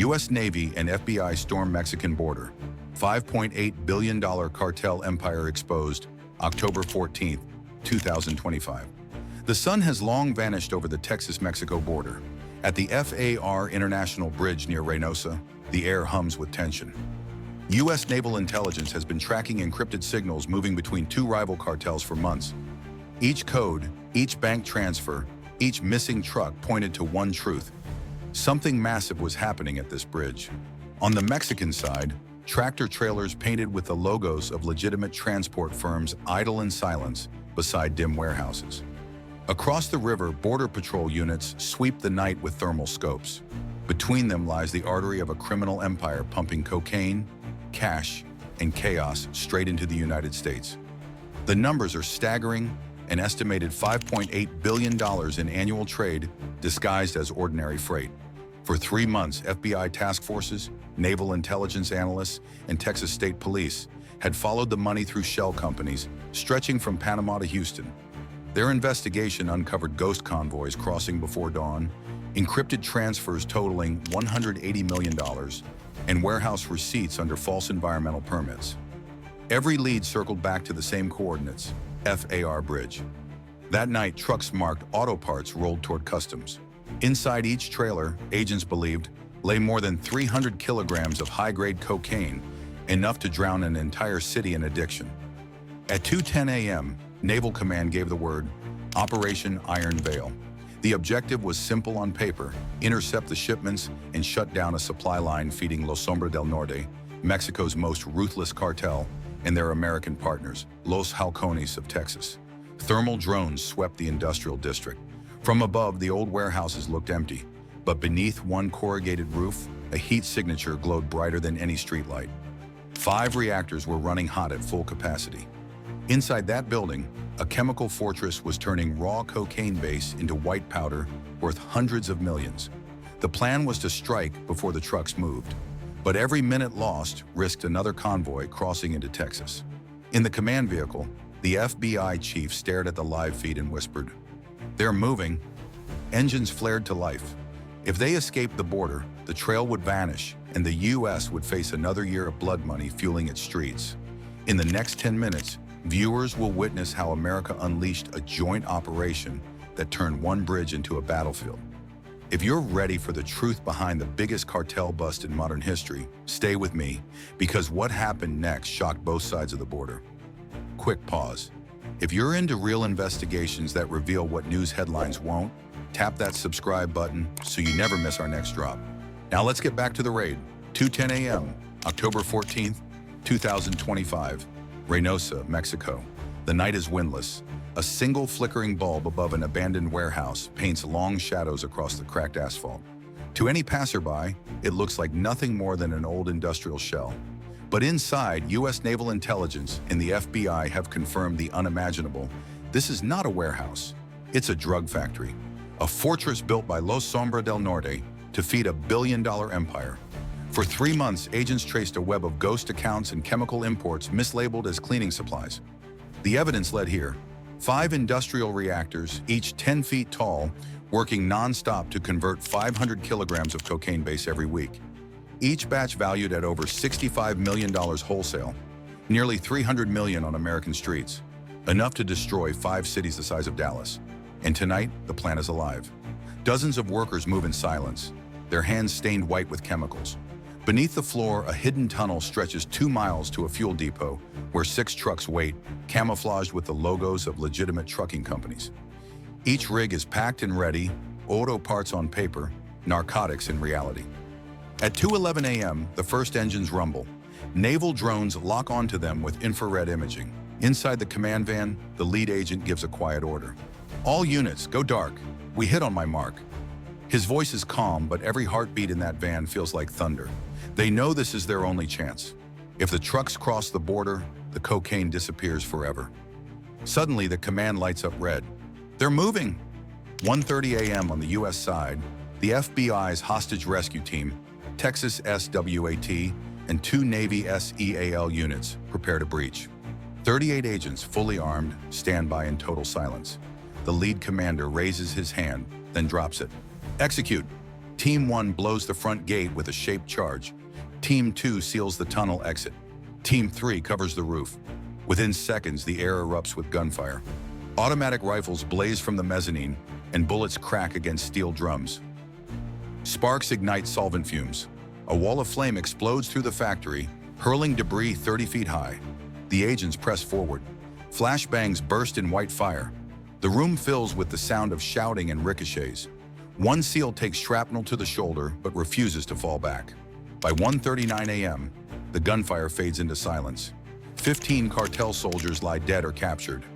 U.S. Navy and FBI storm Mexican border. $5.8 billion cartel empire exposed, October 14, 2025. The sun has long vanished over the Texas-Mexico border. At the FAR International Bridge near Reynosa, the air hums with tension. U.S. Naval Intelligence has been tracking encrypted signals moving between two rival cartels for months. Each code, each bank transfer, each missing truck pointed to one truth. Something massive was happening at this bridge. On the Mexican side, tractor-trailers painted with the logos of legitimate transport firms idle in silence beside dim warehouses. Across the river, Border Patrol units sweep the night with thermal scopes. Between them lies the artery of a criminal empire pumping cocaine, cash, and chaos straight into the United States. The numbers are staggering, an estimated $5.8 billion in annual trade disguised as ordinary freight. For 3 months, FBI task forces, naval intelligence analysts, and Texas State Police had followed the money through shell companies, stretching from Panama to Houston. Their investigation uncovered ghost convoys crossing before dawn, encrypted transfers totaling $180 million, and warehouse receipts under false environmental permits. Every lead circled back to the same coordinates, FAR Bridge. That night, trucks marked auto parts rolled toward customs. Inside each trailer, agents believed, lay more than 300 kilograms of high-grade cocaine, enough to drown an entire city in addiction. At 2:10 a.m., Naval Command gave the word, Operation Iron Veil. The objective was simple on paper: intercept the shipments and shut down a supply line feeding Los Sombra del Norte, Mexico's most ruthless cartel, and their American partners, Los Halcones of Texas. Thermal drones swept the industrial district. From above, the old warehouses looked empty, but beneath one corrugated roof, a heat signature glowed brighter than any streetlight. 5 reactors were running hot at full capacity. Inside that building, a chemical fortress was turning raw cocaine base into white powder worth hundreds of millions. The plan was to strike before the trucks moved, but every minute lost risked another convoy crossing into Texas. In the command vehicle, the FBI chief stared at the live feed and whispered, "They're moving." Engines flared to life. If they escaped the border, the trail would vanish, and the U.S. would face another year of blood money fueling its streets. In the next 10 minutes, viewers will witness how America unleashed a joint operation that turned one bridge into a battlefield. If you're ready for the truth behind the biggest cartel bust in modern history, stay with me, because what happened next shocked both sides of the border. Quick pause. If you're into real investigations that reveal what news headlines won't, tap that subscribe button so you never miss our next drop. Now let's get back to the raid. 2:10 a.m., October 14th, 2025, Reynosa, Mexico. The night is windless. A single flickering bulb above an abandoned warehouse paints long shadows across the cracked asphalt. To any passerby, it looks like nothing more than an old industrial shell. But inside, U.S. Naval Intelligence and the FBI have confirmed the unimaginable. This is not a warehouse. It's a drug factory. A fortress built by Los Sombra del Norte to feed a billion-dollar empire. For 3 months, agents traced a web of ghost accounts and chemical imports mislabeled as cleaning supplies. The evidence led here. 5 industrial reactors, each 10 feet tall, working non-stop to convert 500 kilograms of cocaine base every week. Each batch valued at over $65 million wholesale, nearly $300 million on American streets, enough to destroy 5 cities the size of Dallas. And tonight, the plan is alive. Dozens of workers move in silence, their hands stained white with chemicals. Beneath the floor, a hidden tunnel stretches 2 miles to a fuel depot where 6 trucks wait, camouflaged with the logos of legitimate trucking companies. Each rig is packed and ready, auto parts on paper, narcotics in reality. At 2:11 a.m., the first engines rumble. Naval drones lock onto them with infrared imaging. Inside the command van, the lead agent gives a quiet order. "All units, go dark. We hit on my mark." His voice is calm, but every heartbeat in that van feels like thunder. They know this is their only chance. If the trucks cross the border, the cocaine disappears forever. Suddenly, the command lights up red. They're moving! 1:30 a.m. on the U.S. side, the FBI's hostage rescue team, Texas SWAT, and 2 Navy SEAL units prepare to breach. 38 agents, fully armed, stand by in total silence. The lead commander raises his hand, then drops it. "Execute." Team 1 blows the front gate with a shaped charge. Team 2 seals the tunnel exit. Team 3 covers the roof. Within seconds, the air erupts with gunfire. Automatic rifles blaze from the mezzanine, and bullets crack against steel drums. Sparks ignite solvent fumes. A wall of flame explodes through the factory, hurling debris 30 feet high. The agents press forward. Flashbangs burst in white fire. The room fills with the sound of shouting and ricochets. One SEAL takes shrapnel to the shoulder but refuses to fall back. By 1:39 a.m., the gunfire fades into silence. 15 cartel soldiers lie dead or captured.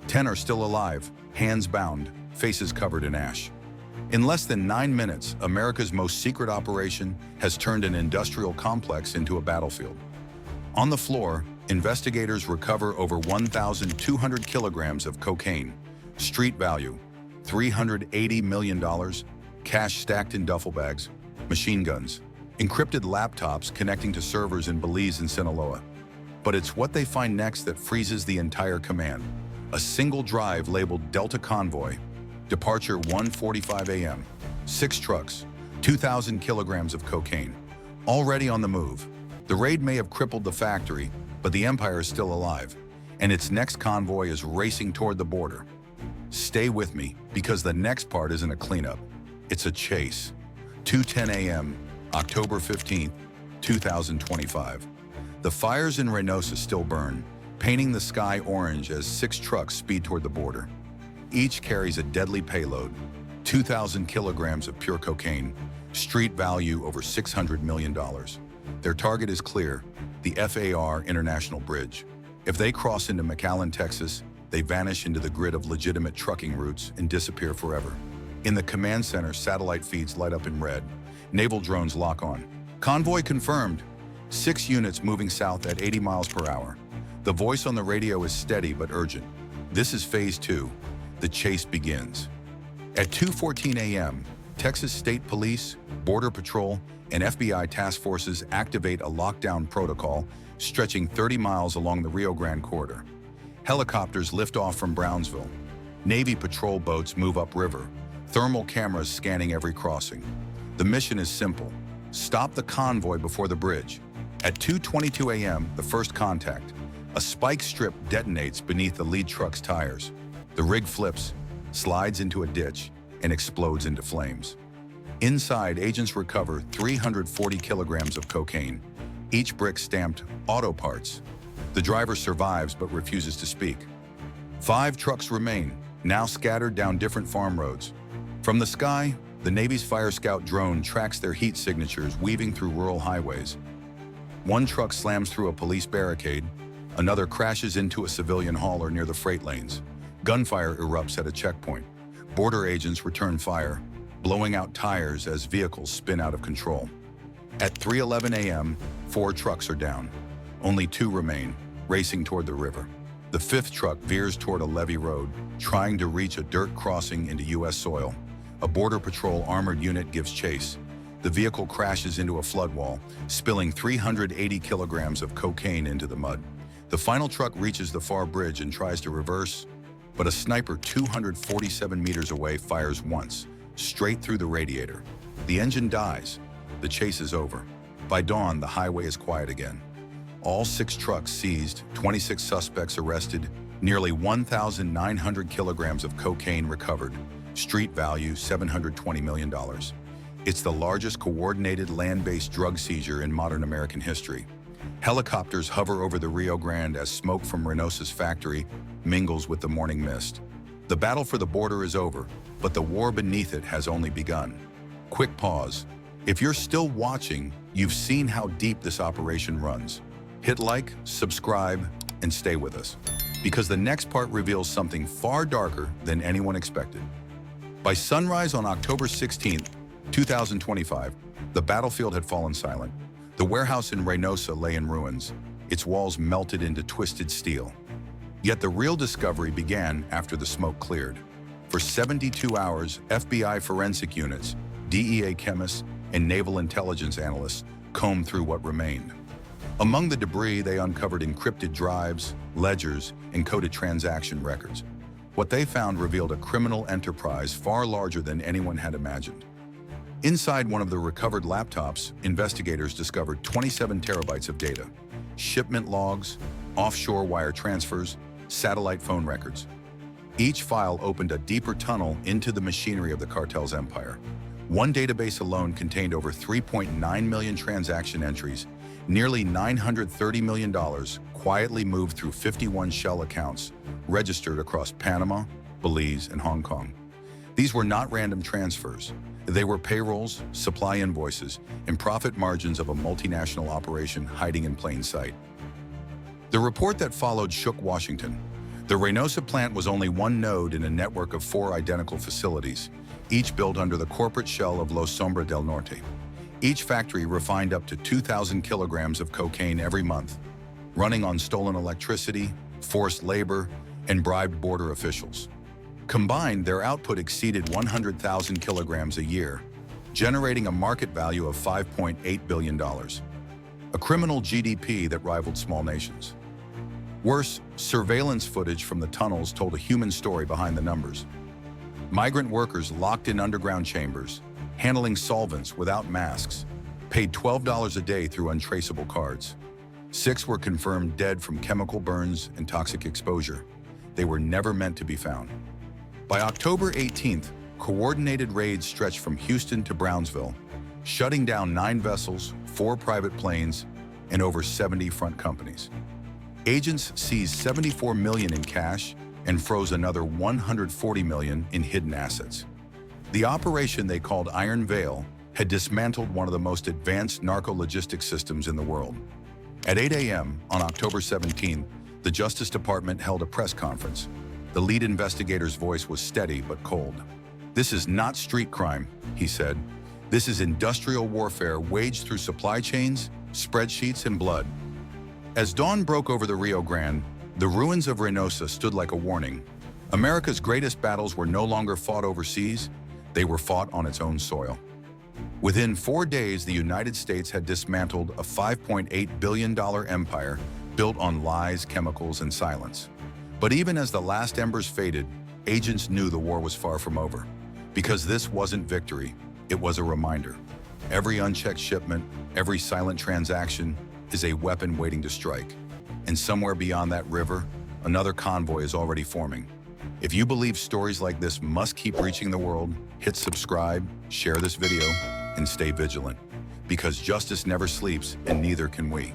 10 are still alive, hands bound, faces covered in ash. In less than 9 minutes, America's most secret operation has turned an industrial complex into a battlefield. On the floor, investigators recover over 1,200 kilograms of cocaine. Street value, $380 million, cash stacked in duffel bags, machine guns, encrypted laptops connecting to servers in Belize and Sinaloa. But it's what they find next that freezes the entire command. A single drive labeled Delta Convoy, departure 1:45 a.m., 6 trucks, 2,000 kilograms of cocaine, already on the move. The raid may have crippled the factory, but the empire is still alive, and its next convoy is racing toward the border. Stay with me, because the next part isn't a cleanup. It's a chase. 2:10 a.m., October 15th, 2025. The fires in Reynosa still burn, painting the sky orange as 6 trucks speed toward the border. Each carries a deadly payload, 2,000 kilograms of pure cocaine, street value over $600 million. Their target is clear, the FAR International Bridge. If they cross into McAllen, Texas, they vanish into the grid of legitimate trucking routes and disappear forever. In the command center, satellite feeds light up in red. Naval drones lock on. Convoy confirmed. 6 units moving south at 80 miles per hour. The voice on the radio is steady but urgent. This is Phase 2. The chase begins. At 2:14 a.m., Texas State Police, Border Patrol, and FBI task forces activate a lockdown protocol stretching 30 miles along the Rio Grande corridor. Helicopters lift off from Brownsville. Navy patrol boats move upriver, thermal cameras scanning every crossing. The mission is simple: stop the convoy before the bridge. At 2:22 a.m., the first contact. A spike strip detonates beneath the lead truck's tires. The rig flips, slides into a ditch, and explodes into flames. Inside, agents recover 340 kilograms of cocaine, each brick stamped auto parts. The driver survives but refuses to speak. 5 trucks remain, now scattered down different farm roads. From the sky, the Navy's Fire Scout drone tracks their heat signatures weaving through rural highways. One truck slams through a police barricade, another crashes into a civilian hauler near the freight lanes. Gunfire erupts at a checkpoint. Border agents return fire, blowing out tires as vehicles spin out of control. At 3:11 a.m., 4 trucks are down. Only 2 remain, racing toward the river. The 5th truck veers toward a levee road, trying to reach a dirt crossing into U.S. soil. A Border Patrol armored unit gives chase. The vehicle crashes into a flood wall, spilling 380 kilograms of cocaine into the mud. The final truck reaches the far bridge and tries to reverse, but a sniper 247 meters away fires once, straight through the radiator. The engine dies. The chase is over. By dawn, the highway is quiet again. All 6 trucks seized, 26 suspects arrested, nearly 1,900 kilograms of cocaine recovered, street value $720 million. It's the largest coordinated land-based drug seizure in modern American history. Helicopters hover over the Rio Grande as smoke from Reynosa's factory mingles with the morning mist. The battle for the border is over, but the war beneath it has only begun. Quick pause. If you're still watching, you've seen how deep this operation runs. Hit like, subscribe, and stay with us, because the next part reveals something far darker than anyone expected. By sunrise on October 16th, 2025, the battlefield had fallen silent. The warehouse in Reynosa lay in ruins, its walls melted into twisted steel. Yet the real discovery began after the smoke cleared. For 72 hours, FBI forensic units, DEA chemists, and Naval Intelligence analysts combed through what remained. Among the debris, they uncovered encrypted drives, ledgers, and coded transaction records. What they found revealed a criminal enterprise far larger than anyone had imagined. Inside one of the recovered laptops, investigators discovered 27 terabytes of data, shipment logs, offshore wire transfers, satellite phone records. Each file opened a deeper tunnel into the machinery of the cartel's empire. One database alone contained over 3.9 million transaction entries, nearly $930 million quietly moved through 51 shell accounts registered across Panama, Belize, and Hong Kong. These were not random transfers. They were payrolls, supply invoices, and profit margins of a multinational operation hiding in plain sight. The report that followed shook Washington. The Reynosa plant was only one node in a network of 4 identical facilities, each built under the corporate shell of Los Sombra del Norte. Each factory refined up to 2,000 kilograms of cocaine every month, running on stolen electricity, forced labor, and bribed border officials. Combined, their output exceeded 100,000 kilograms a year, generating a market value of $5.8 billion, a criminal GDP that rivaled small nations. Worse, surveillance footage from the tunnels told a human story behind the numbers. Migrant workers locked in underground chambers, handling solvents without masks, paid $12 a day through untraceable cards. 6 were confirmed dead from chemical burns and toxic exposure. They were never meant to be found. By October 18th, coordinated raids stretched from Houston to Brownsville, shutting down 9 vessels, 4 private planes, and over 70 front companies. Agents seized $74 million in cash and froze another $140 million in hidden assets. The operation they called Iron Veil had dismantled one of the most advanced narco-logistics systems in the world. At 8 a.m. on October 17, the Justice Department held a press conference. The lead investigator's voice was steady but cold. "This is not street crime," he said. "This is industrial warfare waged through supply chains, spreadsheets, and blood." As dawn broke over the Rio Grande, the ruins of Reynosa stood like a warning. America's greatest battles were no longer fought overseas, they were fought on its own soil. Within 4 days, the United States had dismantled a $5.8 billion empire built on lies, chemicals, and silence. But even as the last embers faded, agents knew the war was far from over. Because this wasn't victory, it was a reminder. Every unchecked shipment, every silent transaction is a weapon waiting to strike. And somewhere beyond that river, another convoy is already forming. If you believe stories like this must keep reaching the world, hit subscribe, share this video, and stay vigilant. Because justice never sleeps, and neither can we.